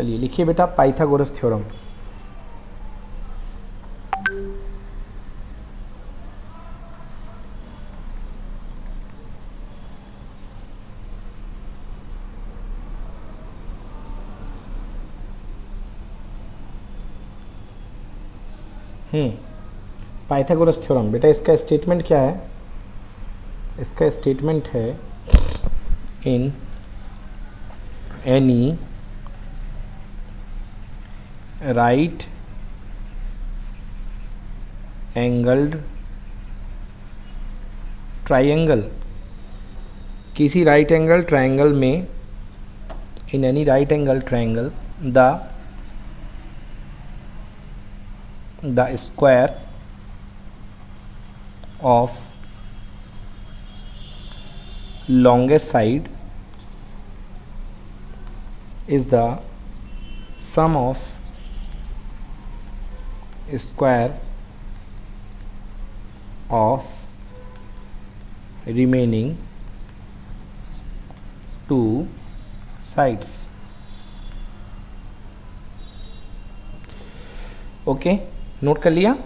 चलिए लिखिए बेटा पाइथागोरस थ्योरम। पाइथागोरस थ्योरम बेटा, इसका स्टेटमेंट क्या है? इसका स्टेटमेंट है इन एनी राइट एंगल्ड ट्राइंगल, किसी राइट एंगल ट्राइंगल में, इन any right angle triangle the square of longest side is the sum of square of remaining two sides. Okay, note कर लिया?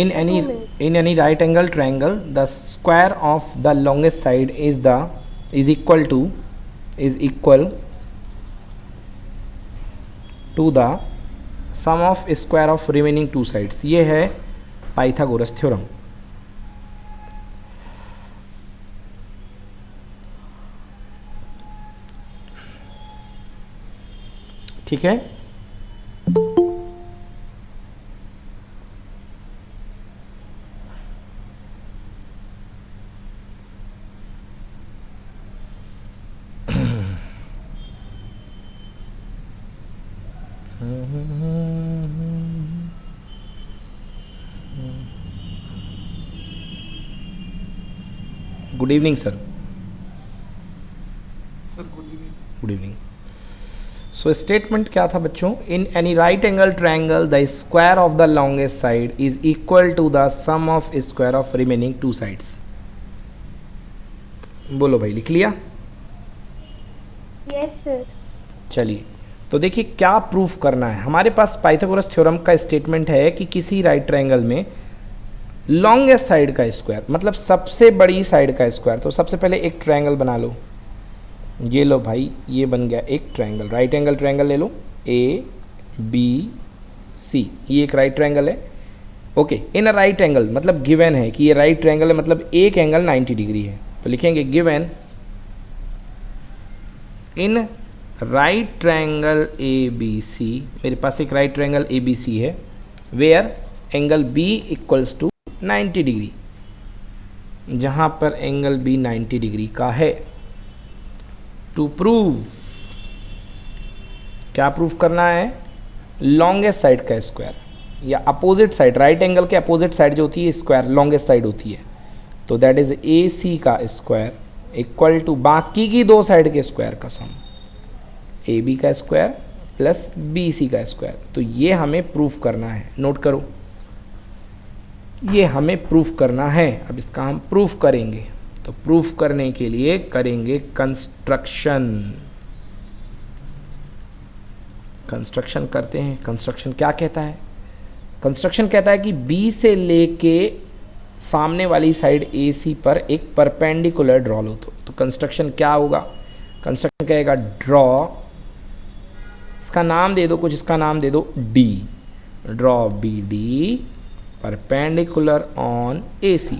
In any right angle triangle, the square of the longest side is equal to the sum of square of remaining two sides. ये है Pythagoras theorem. ठीक है, good evening sir. Good evening. So statement क्या था बच्चों? In any right angle triangle the square of the longest side is equal to the sum of square of remaining two sides. बोलो भाई, लिख लिया? Yes sir. चलिए, तो देखिए क्या प्रूफ करना है। हमारे पास पाइथागोरस थ्योरम का स्टेटमेंट है कि किसी राइट ट्राइंगल में लॉन्गेस्ट साइड का स्क्वायर, मतलब सबसे बड़ी साइड का स्क्वायर। तो सबसे पहले एक ट्राइंगल बना लो। ये लो भाई, ये बन गया एक ट्राइंगल, राइट एंगल ट्राइंगल ले लो, ए बी सी, ये एक राइट ट्राइंगल है। Okay, in a right angle मतलब गिवन है कि ये राइट ट्राइंगल है, मतलब एक एंगल 90 डिग्री है। तो लिखेंगे given in right triangle A B C, मेरे पास एक right triangle A B C है, where angle B equals to 90 degree, जहां पर एंगल बी 90 डिग्री का है। टू प्रूव, क्या प्रूफ करना है? लॉन्गेस्ट साइड का स्क्वायर या अपोजिट साइड, राइट एंगल के अपोजिट साइड जो होती है स्क्वायर लॉन्गेस्ट साइड होती है। तो दैट इज ए सी का स्क्वायर इक्वल टू बाकी की दो साइड के स्क्वायर का सम, ए बी का स्क्वायर प्लस बी सी का स्क्वायर। तो ये हमें प्रूफ करना है, नोट करो, ये हमें प्रूफ करना है। अब इसका हम प्रूफ करेंगे। तो प्रूफ करने के लिए करेंगे कंस्ट्रक्शन। कंस्ट्रक्शन करते हैं। कंस्ट्रक्शन क्या कहता है? कंस्ट्रक्शन कहता है कि बी से लेके सामने वाली साइड ए सी पर एक परपेंडिकुलर ड्रॉ लो। तो कंस्ट्रक्शन क्या होगा? कंस्ट्रक्शन कहेगा ड्रॉ, इसका नाम दे दो कुछ, इसका नाम दे दो D, draw B D perpendicular on A C.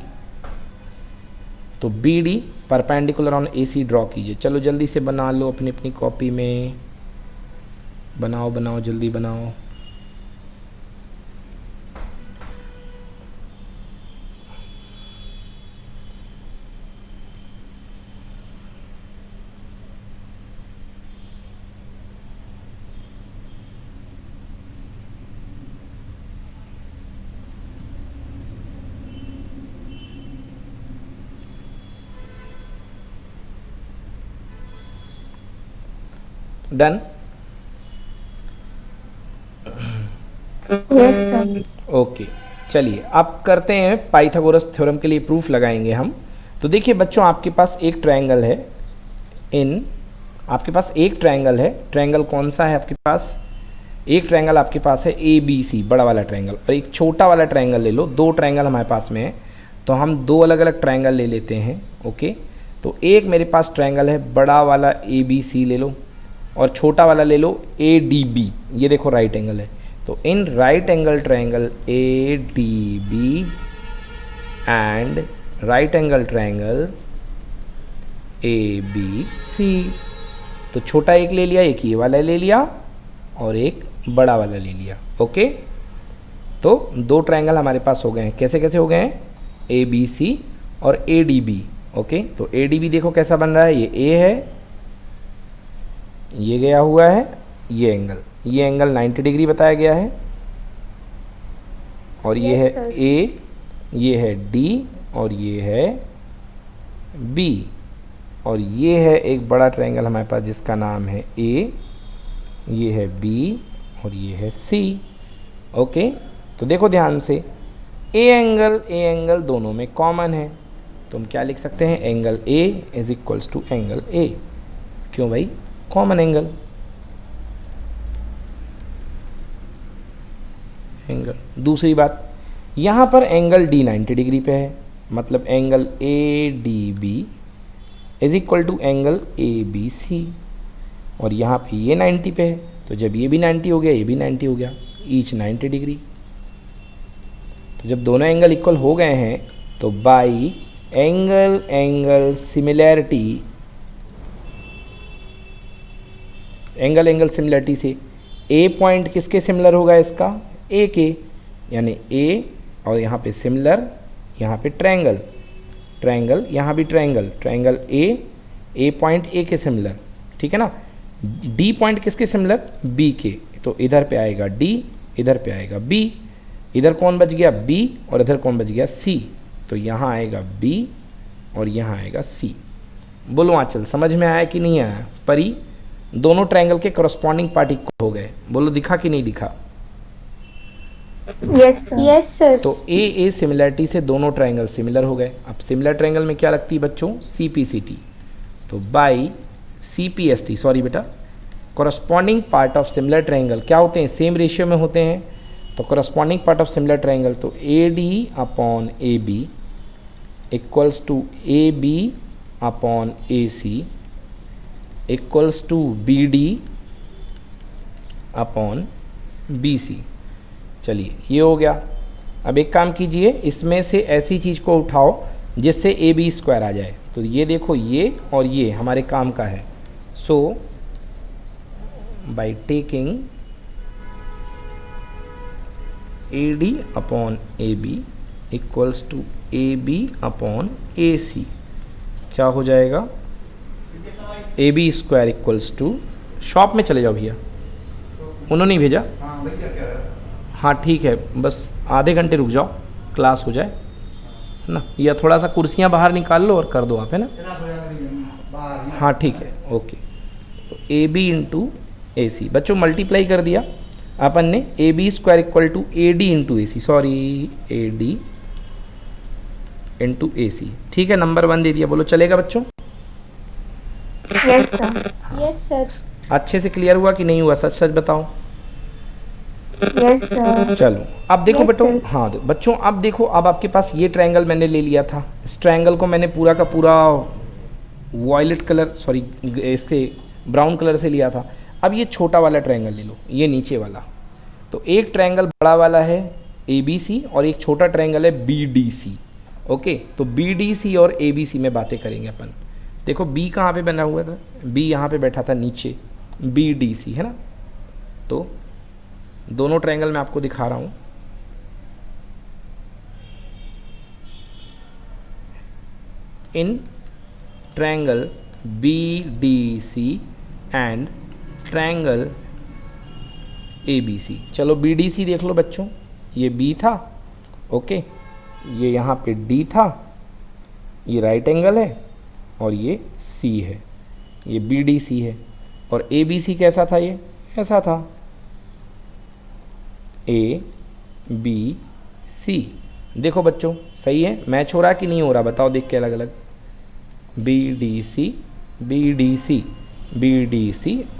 तो B D perpendicular on A C draw कीजिए। चलो जल्दी से बना लो अपनी अपनी कॉपी में, बनाओ बनाओ जल्दी बनाओ। डन? Yes sir. ओके, चलिए अब करते हैं पाइथागोरस थ्योरम के लिए प्रूफ लगाएंगे हम। तो देखिए बच्चों, आपके पास एक ट्रायंगल है इन, आपके पास एक ट्रायंगल है, ट्रायंगल कौन सा है आपके पास, एक ट्रायंगल आपके पास है ए बी सी, बड़ा वाला ट्रायंगल, और एक छोटा वाला ट्रायंगल ले लो, दो ट्रायंगल हमारे पास में है, तो हम दो अलग अलग ट्रायंगल ले लेते हैं। ओके, तो एक मेरे पास ट्रायंगल है बड़ा वाला ए बी सी ले लो, और छोटा वाला ले लो ए डी बी, ये देखो राइट एंगल है, तो in right angle triangle A D B and right angle triangle A B C, तो छोटा एक ले लिया, एक ये वाला ले लिया, और एक बड़ा वाला ले लिया। ओके, तो दो ट्रायंगल हमारे पास हो गए हैं, कैसे कैसे हो गए हैं, ए बी सी और ए डी बी। ओके, तो ए डी बी देखो कैसा बन रहा है, ये ए है, ये गया हुआ है, ये एंगल 90 डिग्री बताया गया है, और ये है ए, ये है डी, और ये है बी, और ये है एक बड़ा ट्रायंगल हमारे पास जिसका नाम है ए, ये है बी, और ये है सी। ओके, तो देखो ध्यान से, ए एंगल दोनों में कॉमन है, तो हम क्या लिख सकते हैं, angle A is equals to angle A, क्यों भाई, कॉमन एंगल। दूसरी बात, यहाँ पर एंगल डी 90 डिग्री पे है, मतलब angle A D B is equal to angle A B C, और यहाँ पे ये 90 पे है, तो जब ये भी 90 हो गया, ये भी 90 हो गया, ईच 90 डिग्री। तो जब दोनों एंगल इक्वल हो गए हैं, तो by angle similarity, angle similarity से ए पॉइंट किसके सिमिलर होगा, इसका ए के, यानी ए, और यहाँ पे सिमिलर, यहाँ पे ट्रायंगल, यहाँ भी ट्रायंगल ए पॉइंट ए के सिमिलर, ठीक है ना। डी पॉइंट किसके सिमिलर, बी के, तो इधर पे आएगा डी, इधर पे आएगा बी, इधर कौन बच गया बी, और इधर कौन बच गया सी, तो यहाँ आएगा बी और यहाँ आएगा सी। बोलो आंचल, समझ में आया कि नहीं आया, परी, दोनों ट्रायंगल के करस्पॉन्डिंग पार्ट इक्वल हो गए, बोलो दिखा कि नहीं दिखा, यस सर। तो ए सिमिलरिटी से दोनों ट्रायंगल सिमिलर हो गए। अब सिमिलर ट्रायंगल में क्या लगती है बच्चों, सी पी सी टी, तो by C P S T, sorry बेटा, corresponding part of similar triangle क्या होते हैं, सेम रेशियो में होते हैं, तो corresponding part of similar triangle, तो A D upon A B equals to A B upon A C equals to B D upon B C. चलिए ये हो गया। अब एक काम कीजिए, इसमें से ऐसी चीज़ को उठाओ जिससे ए बी स्क्वायर आ जाए, तो ये देखो ये और ये हमारे काम का है। So by taking A D upon A B equals to A B upon A C, क्या हो जाएगा, A B square equals to, shop में चले जाओ भैया, उन्होंने ही भेजा, हाँ ठीक है, बस आधे घंटे रुक जाओ, क्लास हो जाए, है ना, या थोड़ा सा कुर्सियाँ बाहर निकाल लो और कर दो आप, है ना, हाँ ठीक है, ओके। तो ए बी इंटू ए सी, बच्चों मल्टीप्लाई कर दिया अपन ने, A B square equal to A D into A C, sorry A D into A C, ठीक है, नंबर 1 दे दिया, बोलो चलेगा बच्चों, यस सर। Yes sir. अच्छे से क्लियर हुआ कि नहीं हुआ, सच सच बताओ। Yes sir. चलो अब देखो Yes, बेटो, sir. हाँ बच्चों अब देखो, अब आपके पास ये ट्रायंगल मैंने ले लिया था, इस ट्रायंगल को मैंने पूरा का पूरा वॉयलेट कलर, सॉरी इसके ब्राउन कलर से लिया था। अब ये छोटा वाला ट्रायंगल ले लो, ये नीचे वाला, तो एक ट्रायंगल बड़ा वाला है ए बी सी और एक छोटा ट्रायंगल है बी डी सी। ओके, तो बी डी सी और ए बी सी में बातें करेंगे अपन। देखो बी कहाँ पे बना हुआ था, बी यहाँ पे बैठा था नीचे, बी डी सी है ना, तो दोनों ट्रायंगल मैं आपको दिखा रहा हूँ। In triangle B D C and triangle A B C, चलो बी डी सी देख लो बच्चों, ये बी था, ओके, ये यहाँ पे डी था, ये राइट एंगल है और ये सी है, ये बी डी सी है, और ए बी सी कैसा था, ये ऐसा था, ए बी सी। देखो बच्चों सही है, मैच हो रहा कि नहीं हो रहा, बताओ देख के अलग अलग, बी डी सी BDC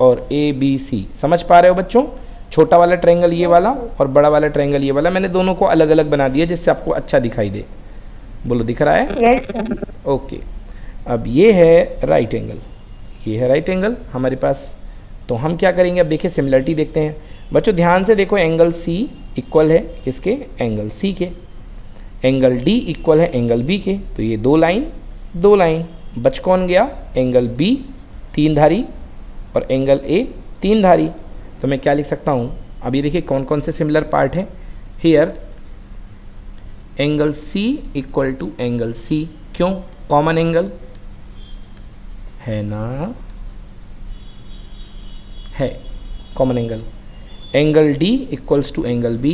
और ABC। समझ पा रहे हो बच्चों? छोटा वाला ट्रायंगल ये वाला और बड़ा वाला ट्रायंगल ये वाला, मैंने दोनों को अलग अलग बना दिया जिससे आपको अच्छा दिखाई दे। बोलो, दिख रहा है? Yes sir. ओके, अब ये है राइट एंगल, ये है राइट एंगल हमारे पास। तो हम क्या करेंगे, अब देखिए सिमिलरिटी देखते हैं बच्चों। ध्यान से देखो, एंगल C इक्वल है किसके? एंगल C के। एंगल D इक्वल है एंगल B के। तो ये दो लाइन बच कौन गया? एंगल B 3 धारी और एंगल A 3 धारी। तो मैं क्या लिख सकता हूँ? अब ये देखिए कौन कौन से सिमिलर पार्ट हैं। Here angle C equal to angle C, क्यों? कॉमन एंगल है ना, है common angle. Angle D equals to angle B,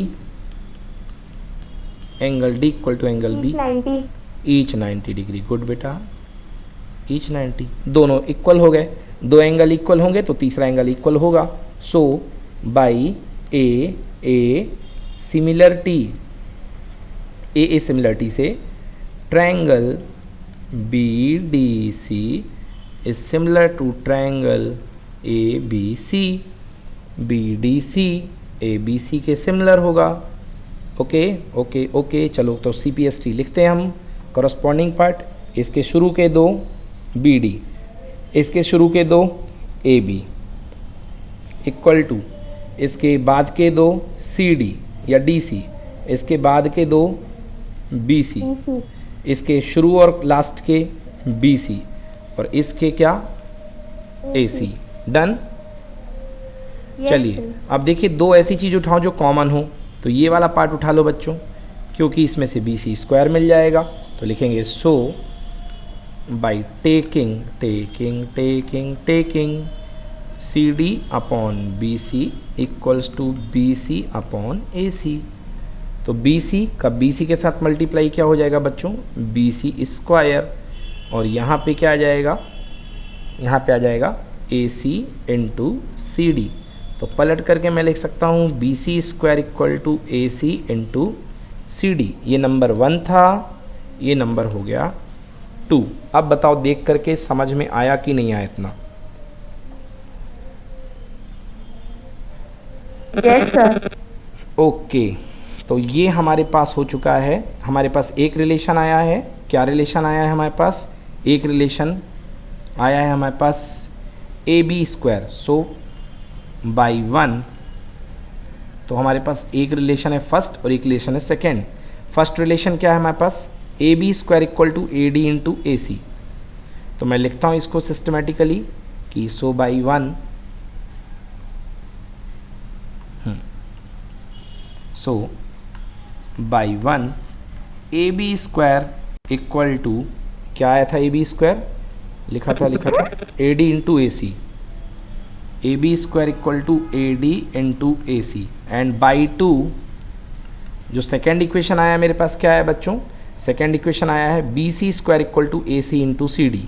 angle D equal to angle B 90। Each 90 degree. Good बेटा, ईच 90। दोनों इक्वल हो गए, दो एंगल इक्वल होंगे तो तीसरा एंगल इक्वल होगा। सो बाई ए सिमिलरिटी से triangle BDC is similar to triangle ABC। BDC ABC के सिमिलर होगा। ओके ओके ओके, चलो तो CPST लिखते हैं हम। करस्पॉन्डिंग पार्ट, इसके शुरू के दो BD, इसके शुरू के दो AB इक्वल टू इसके बाद के दो CD या DC, इसके बाद के दो BC, इसके शुरू और लास्ट के BC और इसके क्या? AC। डन। चलिए अब देखिए, दो ऐसी चीज़ उठाओ जो कॉमन हो। तो ये वाला पार्ट उठा लो बच्चों, क्योंकि इसमें से BC स्क्वायर मिल जाएगा। तो लिखेंगे so by taking CD upon BC equals to BC upon AC। तो BC का BC के साथ मल्टीप्लाई क्या हो जाएगा बच्चों? BC square. और यहाँ पे क्या आ जाएगा? यहाँ पे आ जाएगा AC इंटू CD। तो पलट करके मैं लिख सकता हूँ BC square equal to AC into CD। ये नंबर 1 था, ये नंबर हो गया 2। अब बताओ देख करके समझ में आया कि नहीं आया इतना? Yes sir. ओके, तो ये हमारे पास हो चुका है। हमारे पास एक रिलेशन आया है। क्या रिलेशन आया है हमारे पास? एक रिलेशन आया है हमारे पास AB स्क्वायर। सो बाई 1, तो हमारे पास एक रिलेशन है फर्स्ट और एक रिलेशन है सेकेंड। फर्स्ट रिलेशन क्या है हमारे पास? AB square equal to AD into AC। तो मैं लिखता हूँ इसको सिस्टमेटिकली कि so by 1, so by 1 AB square equal to क्या आया था? AB स्क्वायर लिखा था AD into AC। AB square equal to AD into AC and by 2, जो सेकेंड इक्वेशन आया मेरे पास क्या है बच्चों? सेकेंड इक्वेशन आया है BC square equal to AC into CD।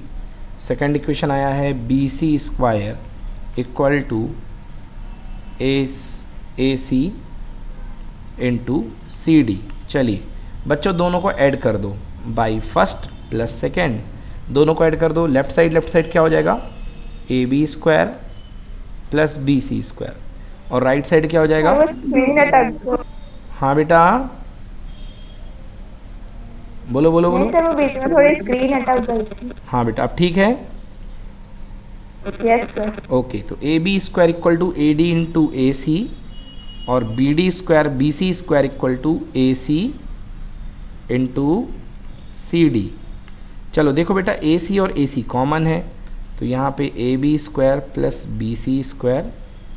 Second equation आया है BC square equal to AC into CD। चलिए बच्चों दोनों को ऐड कर दो, बाई फर्स्ट प्लस सेकेंड, दोनों को ऐड कर दो। लेफ्ट साइड क्या हो जाएगा? AB square plus BC square. और राइट साइड क्या हो जाएगा? हाँ बेटा, बोलो बोलो बोलो। सर वो बीच में थोड़ी स्क्रीन अटक गई थी। हाँ बेटा, अब ठीक है? Yes sir. ओके, तो AB square equal to AD into AC और BD square BC square equal to AC into CD। चलो देखो बेटा, AC और AC कॉमन है, तो यहाँ पे AB square plus BC square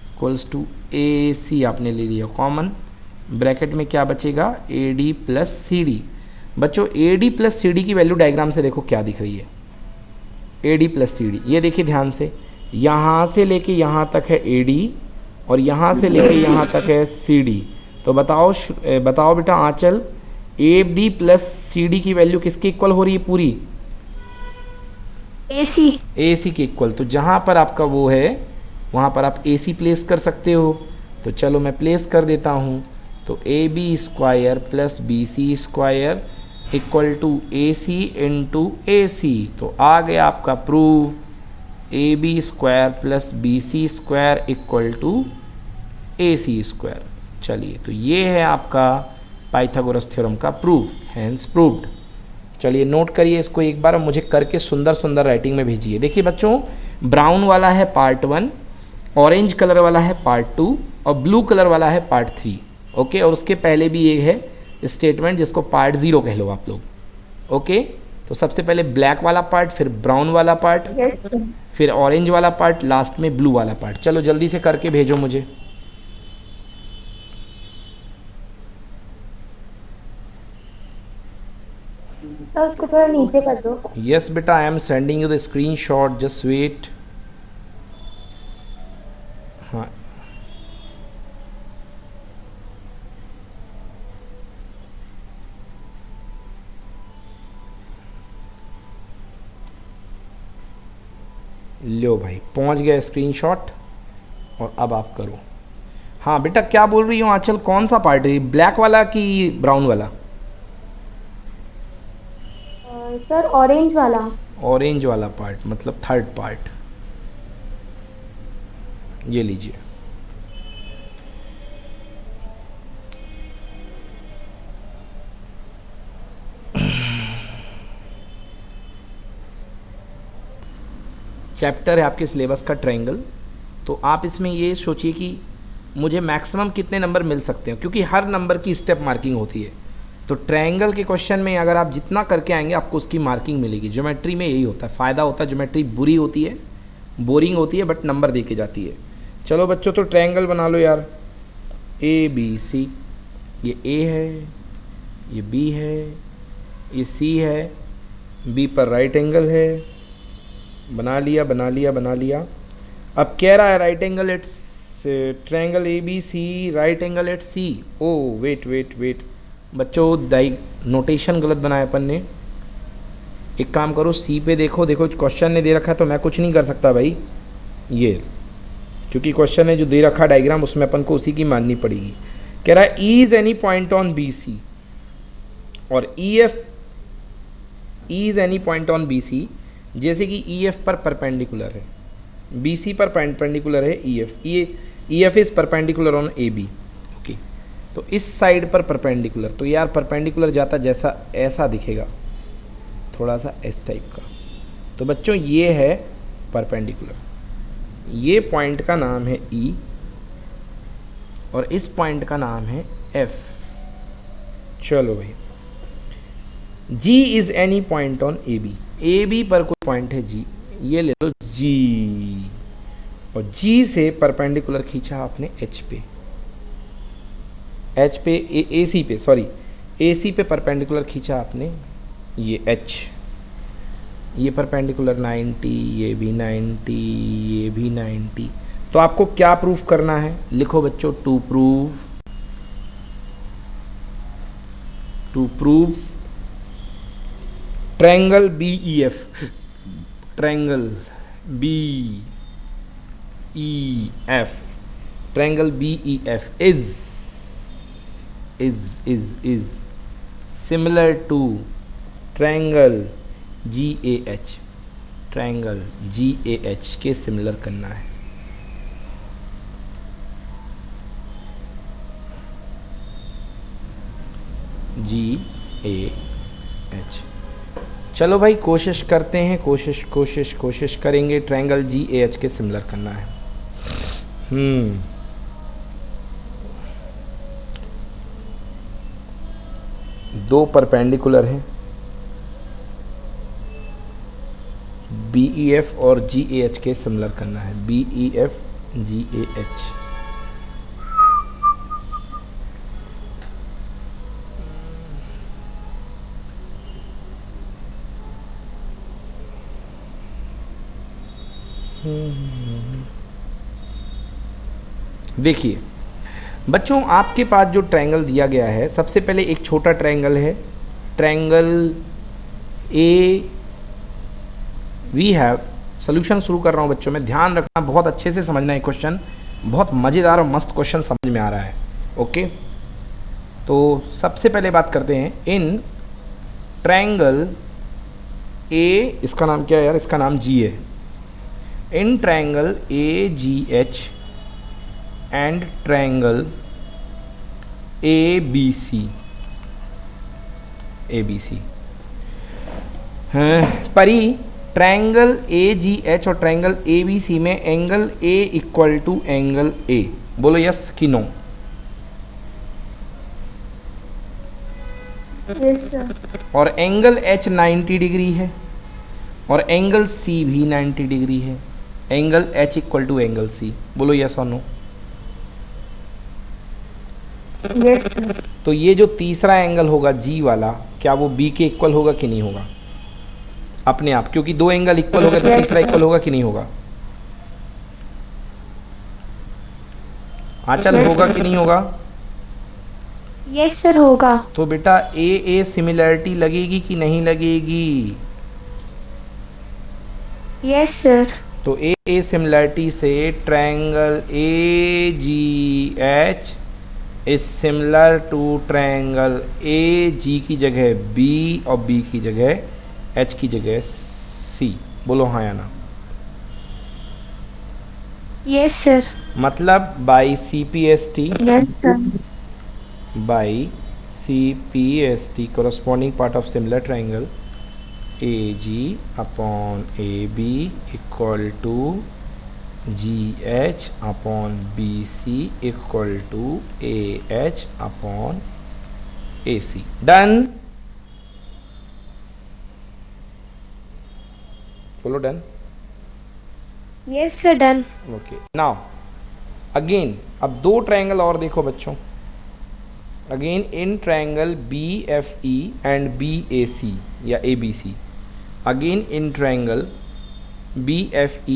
equals to AC आपने ले लिया कॉमन। ब्रैकेट में क्या बचेगा? AD plus CD। बच्चों AD प्लस CD की वैल्यू डायग्राम से देखो क्या दिख रही है? AD प्लस CD, ये देखिए ध्यान से, यहाँ से लेके यहाँ तक है AD और यहाँ से लेके यहाँ तक है CD। तो बताओ बेटा आंचल, AD प्लस CD की वैल्यू किसके इक्वल हो रही है पूरी? AC के इक्वल। तो जहाँ पर आपका वो है वहाँ पर आप AC प्लेस कर सकते हो। तो चलो मैं प्लेस कर देता हूँ। तो AB square plus BC square equal to AC into AC। तो आ गया आपका proof A B square plus B C square equal to A C square. चलिए, तो ये है आपका पाइथागोरस थ्योरम का प्रूफ, हैंस प्रूव्ड। चलिए नोट करिए इसको एक बार, मुझे करके सुंदर सुंदर राइटिंग में भेजिए। देखिए बच्चों, ब्राउन वाला है पार्ट 1, ऑरेंज कलर वाला है पार्ट 2 और ब्लू कलर वाला है पार्ट 3। ओके, और उसके पहले भी एक है स्टेटमेंट जिसको पार्ट 0 कह लो आप लोग। ओके, तो सबसे पहले ब्लैक वाला पार्ट, फिर ब्राउन वाला पार्ट, यस सर। फिर ऑरेंज वाला पार्ट, लास्ट में ब्लू वाला पार्ट। चलो जल्दी से करके भेजो मुझे। सर उसको थोड़ा नीचे कर दो। यस बेटा, I am sending you the screenshot, just wait. हाँ, लो भाई, पहुंच गया स्क्रीनशॉट। और अब आप करो। हाँ बेटा, क्या बोल रही हो आंचल, कौन सा पार्ट है, ब्लैक वाला कि ब्राउन वाला? सर ऑरेंज वाला। ऑरेंज वाला पार्ट मतलब थर्ड पार्ट। ये लीजिए। चैप्टर है आपके सिलेबस का ट्रायंगल। तो आप इसमें ये सोचिए कि मुझे मैक्सिमम कितने नंबर मिल सकते हैं, क्योंकि हर नंबर की स्टेप मार्किंग होती है। तो ट्रायंगल के क्वेश्चन में अगर आप जितना करके आएंगे आपको उसकी मार्किंग मिलेगी। ज्योमेट्री में यही होता है, फ़ायदा होता है। ज्योमेट्री बुरी होती है, बोरिंग होती है, बट नंबर दे के जाती है। चलो बच्चों, तो ट्रायंगल बना लो यार। ए बी सी, ये ए है, ये बी है, ये सी है, बी पर राइट एंगल है। बना लिया बना लिया बना लिया। अब कह रहा है right angle at triangle A B C, right angle at C. Oh wait wait wait बच्चों, दाई नोटेशन गलत बनाया अपन ने। एक काम करो, सी पे देखो, देखो क्वेश्चन ने दे रखा है तो मैं कुछ नहीं कर सकता भाई। ये क्योंकि क्वेश्चन ने जो दे रखा डायग्राम, उसमें अपन को उसी की माननी पड़ेगी। कह रहा है E is any point on B C, और E F is any point on B C, जैसे कि ई एफ पर परपेंडिकुलर है, बी सी पर परपेंडिकुलर है E F, E F is perpendicular on A B. Okay, तो इस side पर परपेंडिकुलर, तो यार परपेंडिकुलर जाता जैसा ऐसा दिखेगा, थोड़ा सा इस टाइप का। तो बच्चों ये है परपेंडिकुलर, ये पॉइंट का नाम है ई और इस पॉइंट का नाम है एफ। चलो भाई, G is any point on A B, A B पर कोई पॉइंट है जी, ये ले लो जी, और जी से परपेंडिकुलर खींचा आपने एच पे, एच पे ए सी पे, सॉरी ए सी पे परपेंडिकुलर खींचा आपने ये एच, ये परपेंडिकुलर 90, ये भी 90, ये भी 90। तो आपको क्या प्रूफ करना है, लिखो बच्चों, to prove triangle B E F, triangle B E F, triangle B E F is similar to triangle G A H, triangle G A H के सिमिलर करना है। जी ए एच, चलो भाई कोशिश करते हैं, कोशिश करेंगे ट्रायंगल जी ए एच के सिमिलर करना है। दो परपेंडिकुलर हैं, बी ई एफ और जी ए एच के सिमिलर करना है, B E F G A H. देखिए बच्चों, आपके पास जो ट्रायंगल दिया गया है, सबसे पहले एक छोटा ट्रायंगल है, triangle A V have. Solution शुरू कर रहा हूँ बच्चों, में ध्यान रखना, बहुत अच्छे से समझना है क्वेश्चन, बहुत मज़ेदार और मस्त क्वेश्चन समझ में आ रहा है। ओके, तो सबसे पहले बात करते हैं, इन ट्रायंगल ए, इसका नाम क्या है यार, इसका नाम जी है, in triangle A G H and triangle A B C Pari triangle A G H और ट्रायंगल ए बी सी में angle A equal to angle A, बोलो यस कि नो? Yes sir. और एंगल एच 90 डिग्री है और angle C भी 90 degree है, angle H equal to angle C, बोलो यस और नो? Yes sir. तो ये जो तीसरा एंगल होगा जी वाला, क्या वो बी के इक्वल होगा कि नहीं होगा? अपने आप, क्योंकि दो एंगल इक्वल हो गए तो तीसरा इक्वल होगा कि नहीं होगा? आंचल होगा कि नहीं होगा? यस सर होगा। तो बेटा ए सिमिलरिटी लगेगी कि नहीं लगेगी? Yes sir. तो ए सिमिलरिटी से triangle A G H is similar to triangle A G की जगह बी और बी की जगह एच की जगह सी, बोलो हाँ या ना? Yes sir. मतलब by C P S T, yes sir. By C P S T corresponding part of similar triangle A G upon A B equal to G H upon B C equal to A H upon A C. Done? बोलो done. Yes sir done. Okay, now again अब दो triangle और देखो बच्चों। Again in triangle B F E and B A C या ए B C, again in triangle B F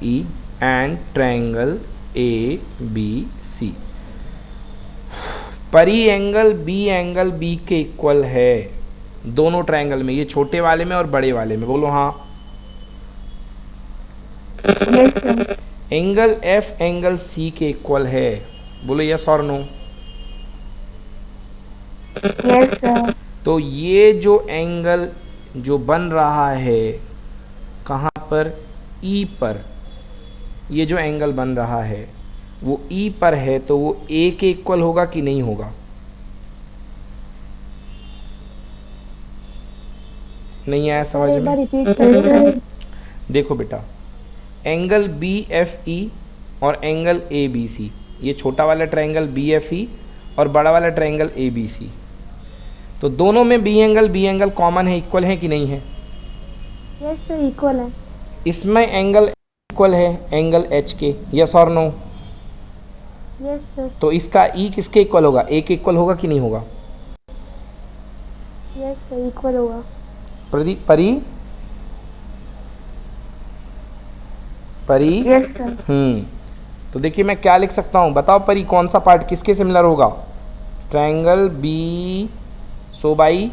E and triangle A B C, Pari angle B के equal है दोनों triangle में, ये छोटे वाले में और बड़े वाले में, बोलो हाँ? Yes sir. Angle F angle C के इक्वल है, बोलो यस और नो? Yes sir. तो ये जो एंगल जो बन रहा है कहाँ पर? ई पर, ये जो एंगल बन रहा है वो ई पर है, तो वो ए के इक्वल होगा कि नहीं होगा? नहीं आया समझ एक बार में? रिपीट कर सर। देखो बेटा, एंगल बी एफ ई और एंगल ए बी सी, ये छोटा वाला ट्रायंगल बी एफ ई और बड़ा वाला ट्रायंगल ए बी सी, तो दोनों में बी एंगल कॉमन है, इक्वल है कि नहीं है? यस सर इक्वल है। इसमें एंगल इक्वल है एंगल एच के, यस और नो? Yes sir. तो इसका ई किसके इक्वल होगा? ए के इक्वल होगा कि नहीं होगा? यस सर इक्वल होगा। परी यस सर। तो देखिए मैं क्या लिख सकता हूँ, बताओ परी, कौन सा पार्ट किसके सिमिलर होगा? Triangle B, so by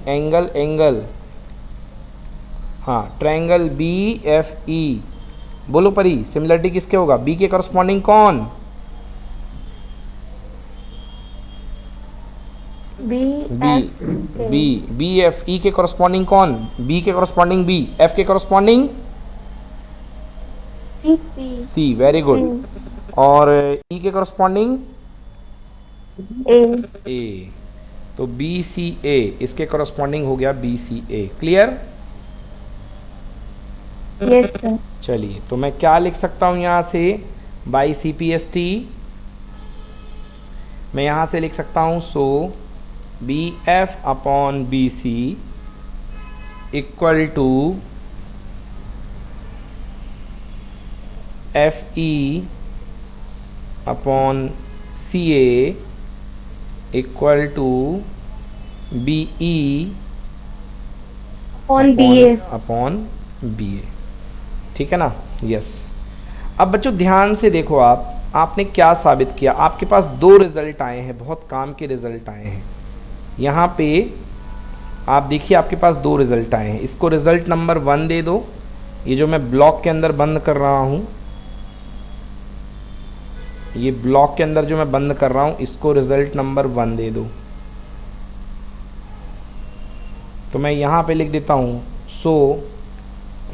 angle, हाँ ट्रायंगल बी एफ ई, बोलो परी सिमिलरिटी किसके होगा? बी के करस्पॉन्डिंग कौन? बी एफ ई के करस्पॉन्डिंग कौन? बी के करस्पॉन्डिंग बी, एफ के करस्पॉन्डिंग सी, वेरी गुड। और ई के करस्पॉन्डिंग ए, तो बी सी ए, इसके करस्पॉन्डिंग हो गया B C A. Clear? Yes sir. चलिए, तो मैं क्या लिख सकता हूँ यहाँ से? By C P S T मैं यहाँ से लिख सकता हूँ, so B F upon B C equal to F E upon C A equal to B E upon B A. ठीक है ना? यस। अब बच्चों ध्यान से देखो, आपने क्या साबित किया? आपके पास दो रिजल्ट आए हैं, बहुत काम के रिजल्ट आए हैं। यहाँ पे आप देखिए आपके पास दो रिजल्ट आए हैं, इसको रिजल्ट नंबर 1 दे दो। ये जो मैं ब्लॉक के अंदर बंद कर रहा हूँ, ये ब्लॉक के अंदर जो मैं बंद कर रहा हूँ, इसको रिजल्ट नंबर 1 दे दो। तो मैं यहाँ पे लिख देता हूँ, सो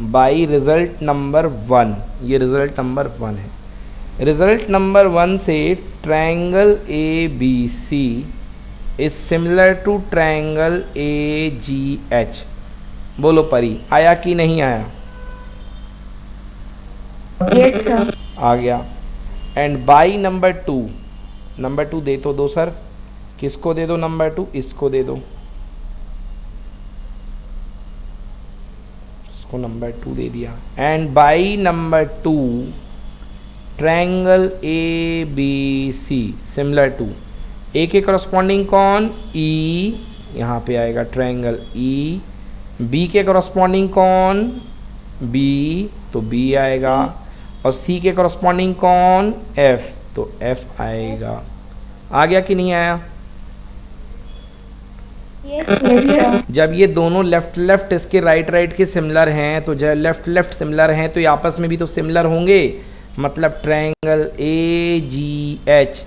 बाई रिजल्ट नंबर 1, ये रिजल्ट नंबर 1 है। रिजल्ट नंबर 1 से triangle A B C is similar to triangle A G H. बोलो परी, आया कि नहीं आया? Yes sir. आ गया। एंड बाई नंबर 2, नंबर 2 दे तो दो सर, किसको दे दो नंबर 2? इसको दे दो, इसको नंबर 2 दे दिया। And by number 2 triangle A B C similar to, A के करस्पॉन्डिंग कौन? ई, यहाँ पे आएगा ट्रायंगल ई। बी के करस्पॉन्डिंग कौन? बी, तो बी आएगा। और सी के करस्पॉन्डिंग कौन? एफ, तो एफ आएगा। आ गया कि नहीं आया? Yes sir. जब ये दोनों लेफ्ट लेफ्ट इसके राइट राइट के सिमिलर हैं, तो जब लेफ्ट लेफ्ट सिमिलर हैं तो ये आपस में भी तो सिमिलर होंगे। मतलब triangle A G H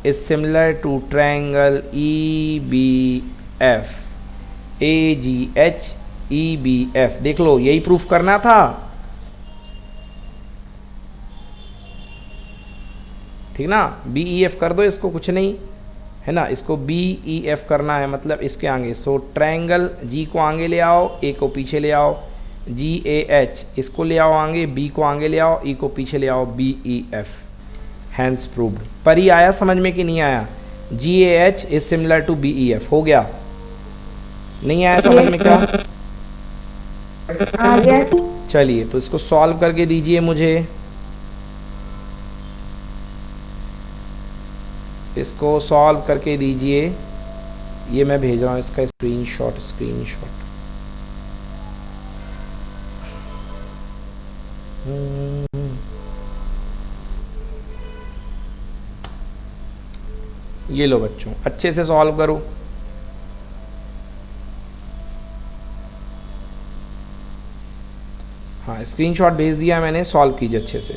is similar to triangle E B F. A G H E B F, देख लो, यही प्रूफ करना था। ठीक ना? बी ई एफ कर दो इसको, कुछ नहीं है ना, इसको बी ई एफ करना है, मतलब इसके आगे। सो ट्रायंगल जी को आगे ले आओ, ए को पीछे ले आओ, जी ए एच इसको ले आओ आगे, बी को आगे ले आओ, ई को पीछे ले आओ, B E F. Hence proved. पर ही आया समझ में कि नहीं आया? G A H is similar to B E F, हो गया? नहीं आया समझ में क्या? आ गया। चलिए, तो इसको सॉल्व करके दीजिए मुझे। इसको सॉल्व करके दीजिए, ये मैं भेज रहा हूँ इसका स्क्रीनशॉट। ये लो बच्चों, अच्छे से सॉल्व करो। हाँ, स्क्रीनशॉट भेज दिया मैंने, सॉल्व कीजिए अच्छे से।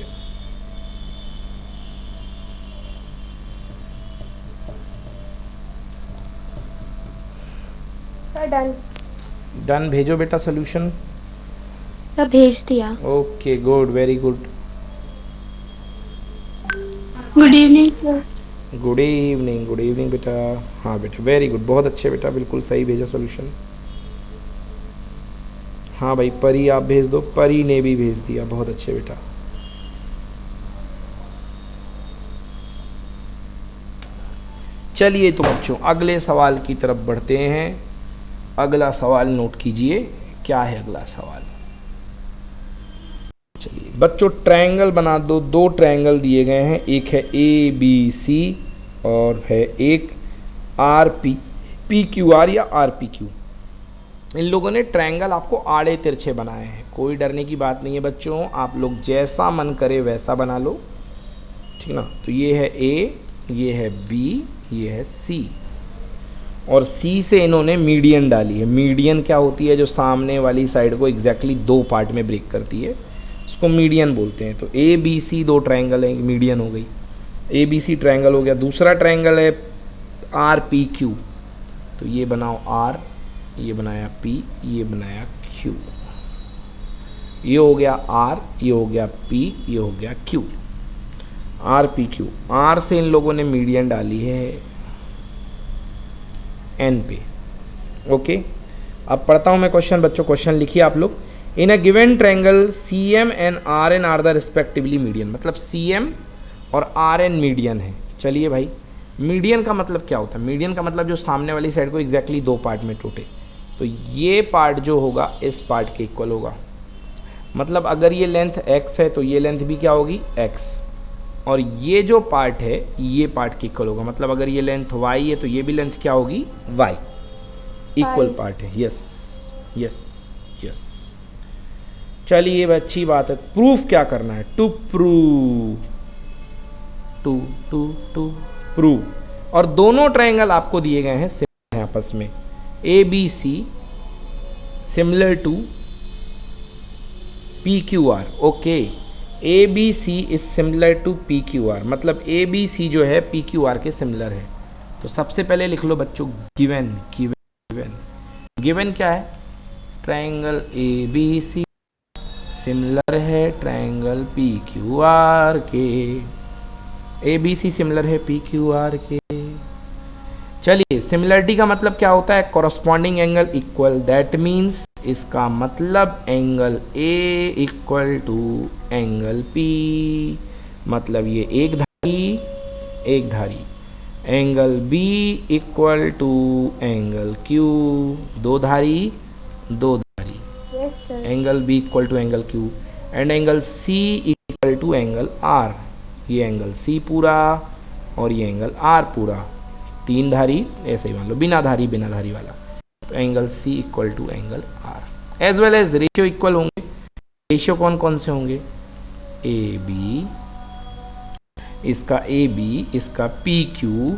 Sir done. डन, भेजो बेटा सोल्यूशन। सर भेज दिया। Okay good, very good. Good evening sir. Good evening बेटा। हाँ बेटा, वेरी गुड, बहुत अच्छे बेटा, बिल्कुल सही भेजा सोल्यूशन। हाँ भाई, परी आप भेज दो। परी ने भी भेज दिया, बहुत अच्छे बेटा। चलिए तो बच्चों, अगले सवाल की तरफ बढ़ते हैं। अगला सवाल नोट कीजिए, क्या है अगला सवाल। चलिए बच्चों, ट्रायंगल बना दो। दो ट्रायंगल दिए गए हैं, एक है ए बी सी और है एक R P P Q are या आर पी क्यू। इन लोगों ने ट्रायंगल आपको आड़े तिरछे बनाए हैं, कोई डरने की बात नहीं है बच्चों, आप लोग जैसा मन करे वैसा बना लो, ठीक ना। तो ये है ए, ये है बी, ये है सी, और सी से इन्होंने मीडियन डाली है। मीडियन क्या होती है? जो सामने वाली साइड को एग्जैक्टली दो पार्ट में ब्रेक करती है, उसको मीडियन बोलते हैं। तो ए बी सी दो ट्रायंगल है, मीडियन हो गई, ए बी सी ट्रायंगल हो गया। दूसरा ट्रायंगल है आर पी क्यू, तो ये बनाओ आर, ये बनाया पी, ये बनाया क्यू, ये हो गया आर, ये हो गया पी, ये हो गया Q. R P Q, R से इन लोगों ने मीडियन डाली है एन पे। ओके, अब पढ़ता हूं मैं क्वेश्चन बच्चों, क्वेश्चन लिखिए आप लोग। In a given triangle C M and R N are the respectively median, मतलब सी एम और आर एन मीडियन है। चलिए भाई, मीडियन का मतलब क्या होता है? मीडियन का मतलब जो सामने वाली साइड को एग्जैक्टली दो पार्ट में टूटे, तो ये पार्ट जो होगा इस पार्ट के इक्वल होगा। मतलब अगर ये लेंथ x है तो ये लेंथ भी क्या होगी? x, और ये जो पार्ट है ये पार्ट के इक्वल होगा। मतलब अगर ये लेंथ y है तो ये भी लेंथ क्या होगी? y, इक्वल पार्ट है। Yes yes yes. चलिए अच्छी बात है। प्रूफ क्या करना है? To prove, to to to prove. और दोनों ट्रायंगल आपको दिए गए हैं सिमिलर हैं आपस में, A B C similar to P Q R. Okay, A B C is similar to P Q R, मतलब ए बी सी जो है पी क्यू आर के सिमिलर है। तो सबसे पहले लिख लो बच्चों गिवन। गिवन गिवन क्या है? Triangle A B C similar है ट्रायंगल पी क्यू आर के। ए बी सी सिमिलर है पी क्यू आर के। चलिए, सिमिलरिटी का मतलब क्या होता है? Corresponding angle equal, that means इसका मतलब angle A equal to angle P, मतलब ये एक धारी। Angle B equal to angle Q, दो धारी। Yes sir. Angle B equal to angle Q and angle C equal to angle are. ये angle C पूरा और ये एंगल आर पूरा, तीन धारी, ऐसे ही मान लो बिना धारी वाला। तो angle C equal to angle R as well as ratio equal होंगे। रेशियो कौन कौन से होंगे? ए बी, इसका ए बी, इसका पी क्यू,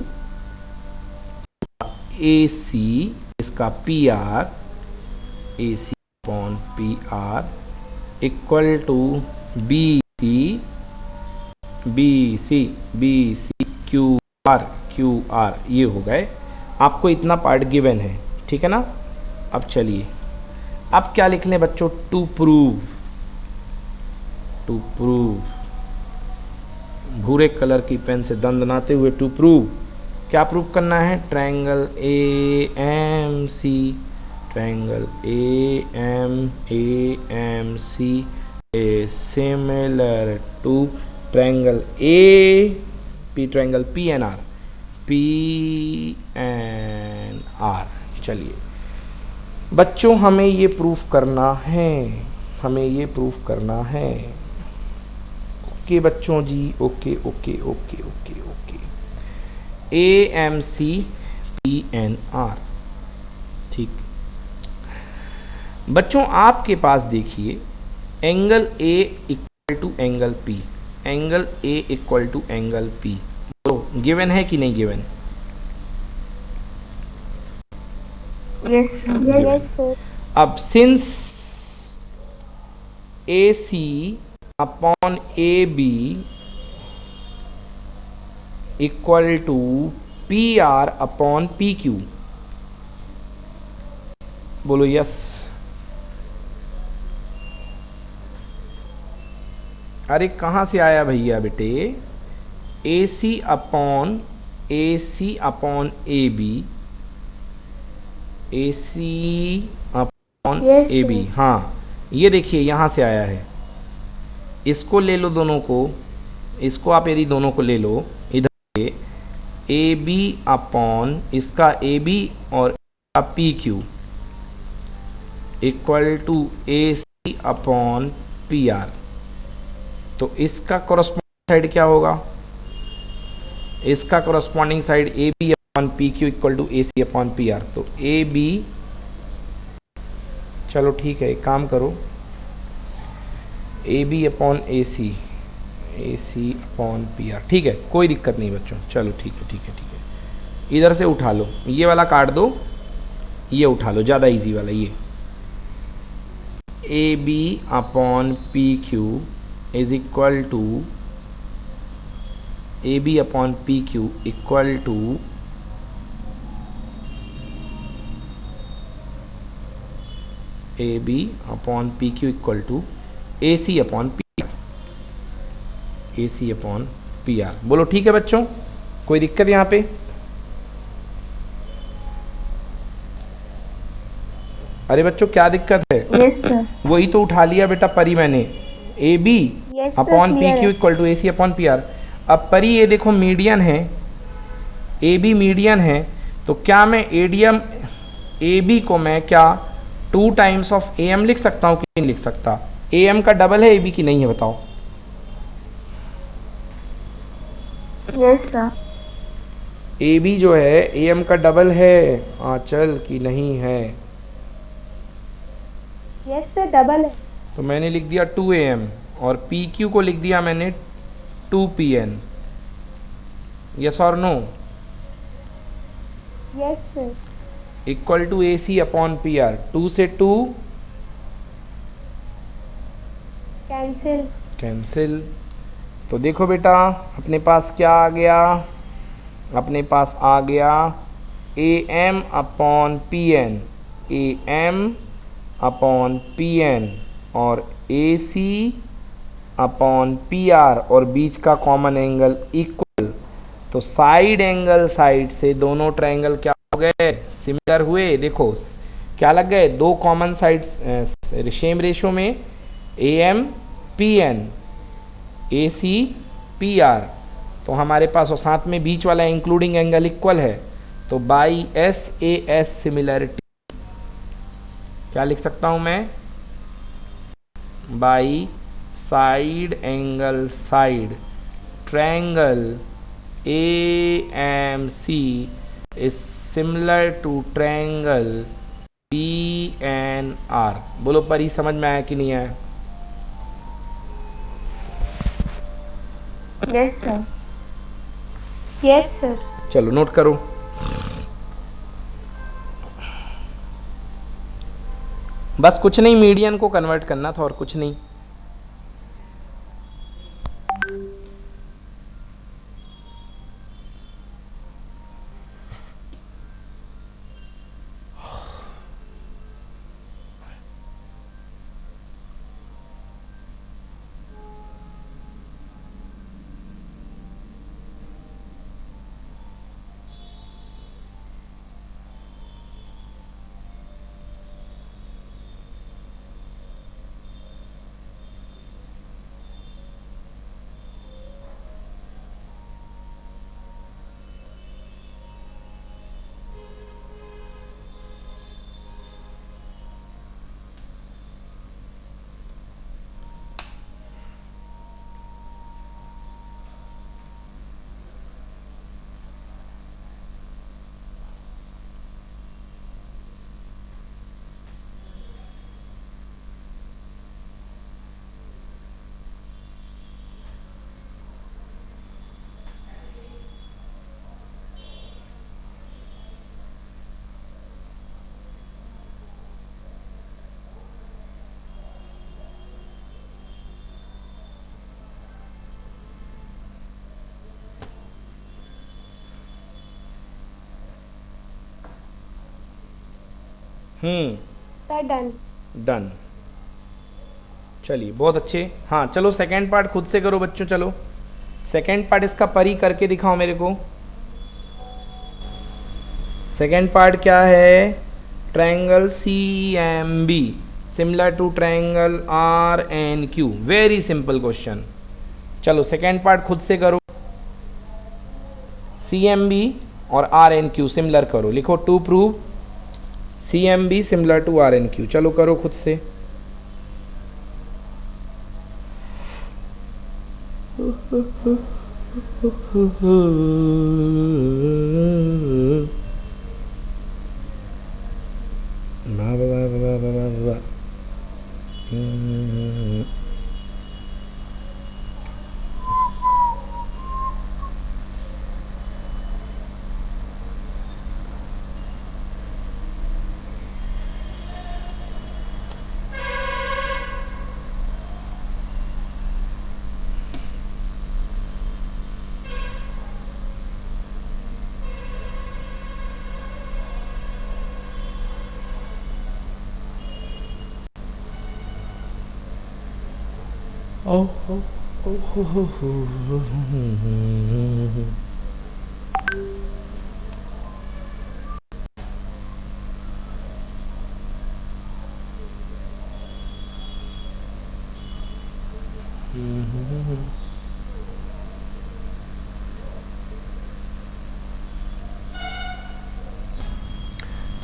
ए सी, इसका P R, A C upon P R equal to B C Q R. ये हो गए, आपको इतना पार्ट गिवन है, ठीक है ना। अब चलिए, अब क्या लिख लें बच्चों? टू प्रूव, भूरे कलर की पेन से दंदनाते हुए टू प्रूव। क्या प्रूव करना है? Triangle A M C, triangle A M C is similar to triangle PNR। चलिए बच्चों, हमें ये प्रूफ करना है, ओके बच्चों जी, ओके। AMC PNR, ठीक। बच्चों आपके पास देखिए, angle A equal to angle P, angle A equal to angle P, तो गिवन है कि नहीं गिवन? Yes sir. अब since A C upon A B equal to P R upon P Q, बोलो यस। अरे कहाँ से आया भैया बेटे? A C upon A B, A C upon A B, हाँ ये देखिए यहाँ से आया है। इसको ले लो दोनों को, इसको आप यदि दोनों को ले लो इधर से, ए बी अपॉन इसका ए बी और इसका P Q equal to A C upon P R, तो इसका कॉरस्पॉन्डिंग साइड क्या होगा? इसका corresponding side A B upon P Q equal to A C upon P R. तो ए बी, चलो ठीक है, एक काम करो, A B upon A C upon P R, ठीक है, कोई दिक्कत नहीं बच्चों, चलो ठीक है। इधर से उठा लो, ये वाला काट दो, ये उठा लो, ज़्यादा इजी वाला ये। A B upon P Q is equal to A B upon P Q equal to A B upon P Q equal to A C upon P R. बोलो ठीक है बच्चों, कोई दिक्कत यहाँ पे? अरे बच्चों क्या दिक्कत है? Yes sir. वही तो उठा लिया बेटा परी मैंने, A B upon P Q equal to A C upon P R. अब परी ये देखो मीडियन है, ए बी मीडियन है, तो क्या मैं एडियम ए बी को मैं क्या 2 टाइम्स ऑफ ए एम लिख सकता हूँ कि नहीं लिख सकता? ए एम का डबल है ए बी की नहीं है, बताओ? Yes sir. ए बी जो है ए एम का डबल है, आंचल की नहीं है? यस सर, डबल है। तो मैंने लिख दिया 2 AM और पी क्यू को लिख दिया मैंने 2 PN। यस और no? Yes sir. Equal to A C upon P R, 2 से 2 कैंसिल। तो देखो बेटा अपने पास क्या आ गया? अपने पास आ गया A M upon P N, A M upon P N और A C upon P R और बीच का कॉमन एंगल इक्वल, तो साइड एंगल साइड से दोनों ट्रायंगल क्या हो गए, सिमिलर हुए। देखो क्या लग गए, दो कॉमन साइड सेम रेशो में, A M P N A C P R, तो हमारे पास और साथ में बीच वाला इंक्लूडिंग एंगल इक्वल है, तो by S A S similarity क्या लिख सकता हूं मैं, by side angle side triangle A M C is similar to triangle P N R. बोलो परी, समझ में आया कि नहीं आया? Yes sir, yes sir. चलो नोट करो। बस कुछ नहीं, मीडियन को कन्वर्ट करना था और कुछ नहीं। Sir done. डन। चलिए बहुत अच्छे। हाँ चलो सेकंड पार्ट खुद से करो बच्चों। चलो सेकंड पार्ट इसका परी करके दिखाओ मेरे को। सेकंड पार्ट क्या है, triangle C M B similar to triangle R N Q. Very simple question. चलो सेकंड पार्ट खुद से करो। सी एम बी और आर एन क्यू सिमिलर करो। लिखो to prove C M B similar to R N Q. चलो करो खुद से।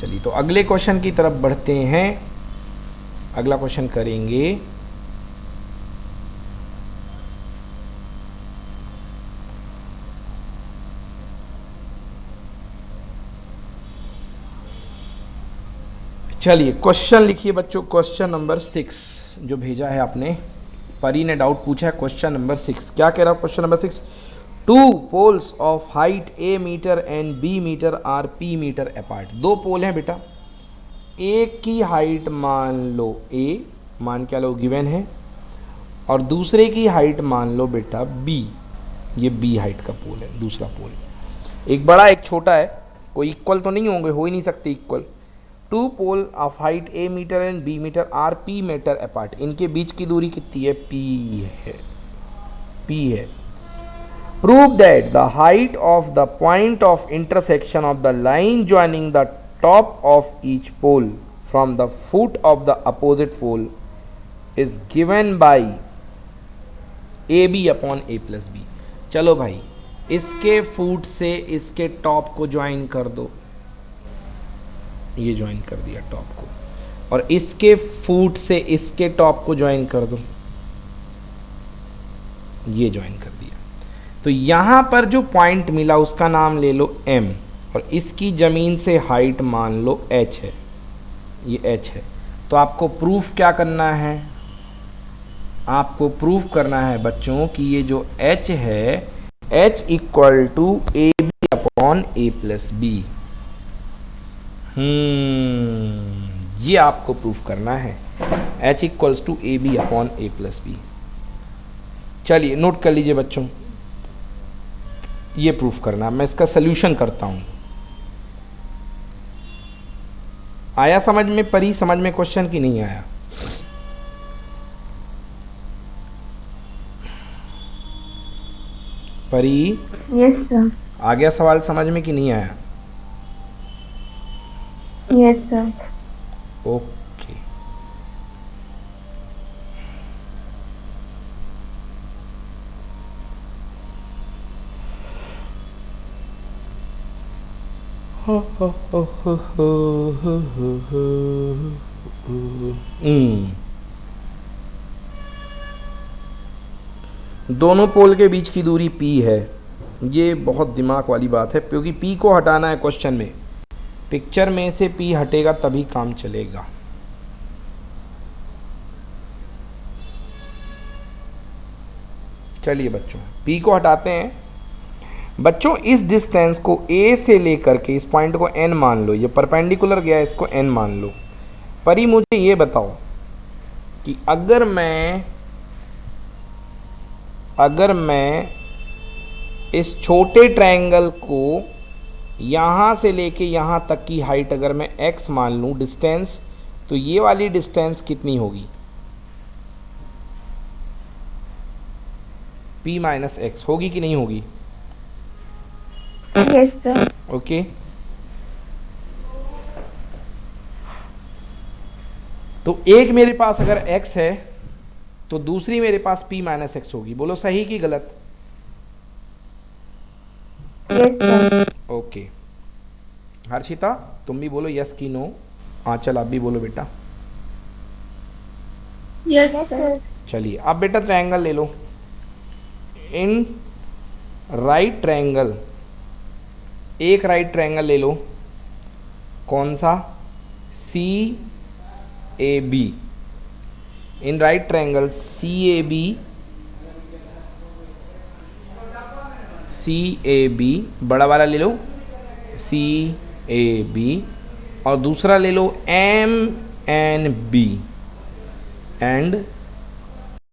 चलिए तो अगले क्वेश्चन की तरफ बढ़ते हैं। अगला क्वेश्चन करेंगे। चलिए क्वेश्चन लिखिए बच्चों, क्वेश्चन नंबर 6 जो भेजा है आपने, परी ने डाउट पूछा है। क्वेश्चन नंबर 6 क्या कह रहा है? Question number 6, two poles of height A metre and B metre are P metre apart. दो पोल हैं बेटा, एक की हाइट मान लो ए, मान क्या लो गिवन है, और दूसरे की हाइट मान लो बेटा बी। ये बी हाइट का पोल है, दूसरा पोल। एक बड़ा एक छोटा है, कोई इक्वल तो नहीं होंगे, हो ही नहीं सकते equal. Two pole of height A metre and B metre are P metre apart, इनके बीच की दूरी कितनी है? पी है। Prove that the height of the point of intersection of the line joining the top of each pole from the foot of the opposite pole is given by A B upon A plus B. चलो भाई, इसके foot से इसके top को join कर दो, ये join कर दिया टॉप को, और इसके फुट से इसके टॉप को ज्वाइन कर दो, ये ज्वाइन कर दिया। तो यहां पर जो पॉइंट मिला उसका नाम ले लो m, और इसकी जमीन से हाइट मान लो h है, ये h है। तो आपको प्रूफ क्या करना है? आपको प्रूफ करना है बच्चों कि ये जो h है, h equal to A B upon A plus B. ये आपको प्रूफ करना है, h equals to A B upon A plus B. चलिए नोट कर लीजिए बच्चों, ये प्रूफ करना। मैं इसका सल्यूशन करता हूं। आया समझ में परी? समझ में क्वेश्चन की नहीं आया? परी? Yes sir. आ गया सवाल समझ में कि नहीं आया? Yes sir. ओके। दोनों पोल के बीच की दूरी p है। ये बहुत दिमाग वाली बात है, क्योंकि p को हटाना है क्वेश्चन में। पिक्चर में से p हटेगा तभी काम चलेगा। चलिए बच्चों, p को हटाते हैं। बच्चों इस डिस्टेंस को a से लेकर के इस पॉइंट को n मान लो, ये परपेंडिकुलर गया, इसको n मान लो। परी मुझे ये बताओ कि अगर मैं इस छोटे ट्रायंगल को यहाँ से लेके यहाँ तक की हाइट अगर मैं x मान लूँ डिस्टेंस, तो ये वाली डिस्टेंस कितनी होगी? p माइनस एक्स होगी कि नहीं होगी? Yes sir. ओके। तो एक मेरे पास अगर x है तो दूसरी मेरे पास p माइनस एक्स होगी। बोलो सही कि गलत? Yes sir. ओके। हर्षिता तुम भी बोलो यस कि नो। आंचल आप भी बोलो बेटा। Yes sir. चलिए अब बेटा ट्रायंगल ले लो। इन राइट ट्रायंगल, एक राइट ट्रायंगल ले लो। कौन सा? C A B. In right triangle C A B, बड़ा वाला ले लो सी ए बी, और दूसरा ले लो एम एन बी एंड